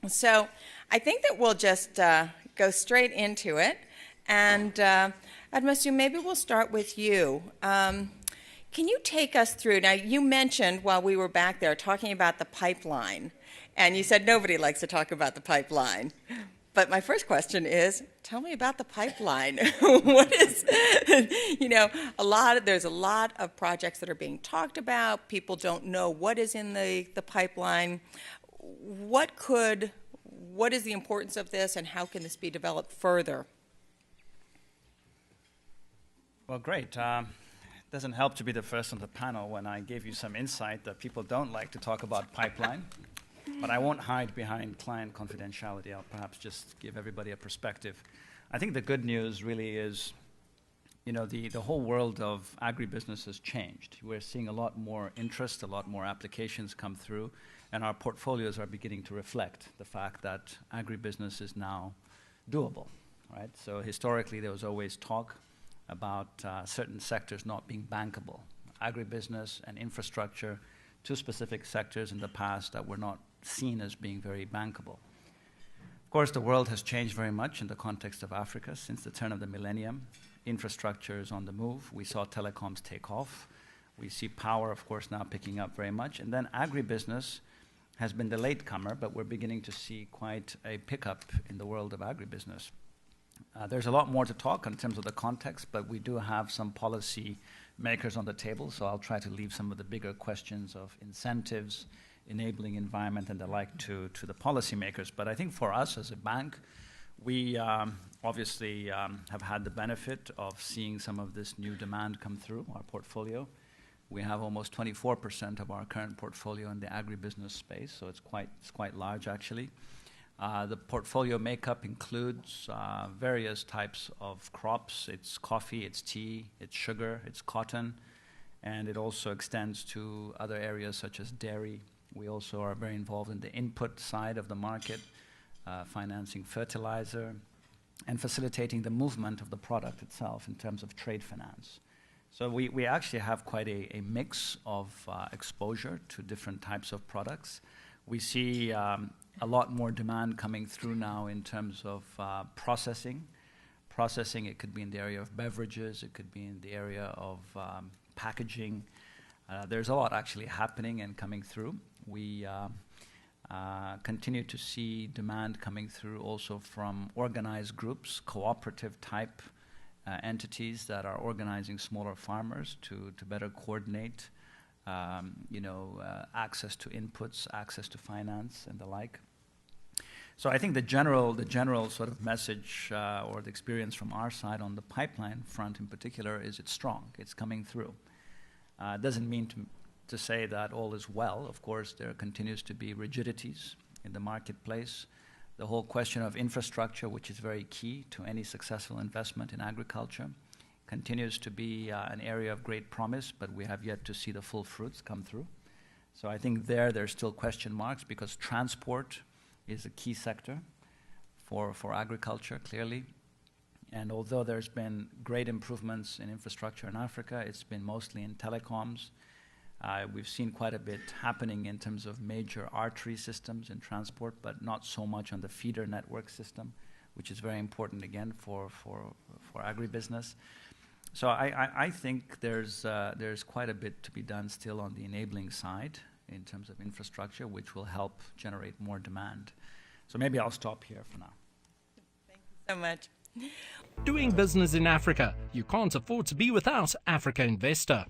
So I think that we'll just go straight into it. And Admassu, maybe we'll start with you. Can you take us through? Now, you mentioned while we were back there talking about the pipeline, and you said nobody likes to talk about the pipeline. But my first question is, tell me about the pipeline. What is, there's a lot of projects that are being talked about. People don't know what is in the pipeline. What is the importance of this, and how can this be developed further? Well, great. It doesn't help to be the first on the panel when I gave you some insight that people don't like to talk about pipeline. But I won't hide behind client confidentiality. I'll perhaps just give everybody a perspective. I think the good news really is, the whole world of agribusiness has changed. We're seeing a lot more interest, a lot more applications come through, and our portfolios are beginning to reflect the fact that agribusiness is now doable, right? So historically, there was always talk about certain sectors not being bankable. Agribusiness and infrastructure, two specific sectors in the past that were not seen as being very bankable. Of course, the world has changed very much in the context of Africa since the turn of the millennium. Infrastructure is on the move. We saw telecoms take off. We see power, of course, now picking up very much. And then agribusiness has been the latecomer, but we're beginning to see quite a pickup in the world of agribusiness. There's a lot more to talk in terms of the context, but we do have some policy makers on the table, so I'll try to leave some of the bigger questions of incentives, enabling environment and the like to the policymakers. But I think for us as a bank, we obviously have had the benefit of seeing some of this new demand come through our portfolio. We have almost 24% of our current portfolio in the agribusiness space, so it's quite large actually. The portfolio makeup includes various types of crops. It's coffee, it's tea, it's sugar, it's cotton, and it also extends to other areas such as dairy. We also are very involved in the input side of the market, financing fertilizer, and facilitating the movement of the product itself in terms of trade finance. So we actually have quite a mix of exposure to different types of products. We see a lot more demand coming through now in terms of processing. Processing, it could be in the area of beverages, it could be in the area of packaging. There's a lot actually happening and coming through. We continue to see demand coming through also from organized groups, cooperative type entities that are organizing smaller farmers to better coordinate access to inputs, access to finance, and the like. So I think the general sort of message or the experience from our side on the pipeline front in particular is it's strong. It's coming through. It doesn't mean to say that all is well. Of course, there continues to be rigidities in the marketplace. The whole question of infrastructure, which is very key to any successful investment in agriculture, continues to be an area of great promise, but we have yet to see the full fruits come through. So I think there's still question marks because transport is a key sector for agriculture, clearly. And although there's been great improvements in infrastructure in Africa, it's been mostly in telecoms. We've seen quite a bit happening in terms of major artery systems in transport, but not so much on the feeder network system, which is very important again for agribusiness. So I think there's quite a bit to be done still on the enabling side in terms of infrastructure, which will help generate more demand. So maybe I'll stop here for now. Thank you so much. Doing business in Africa, you can't afford to be without Africa Investor.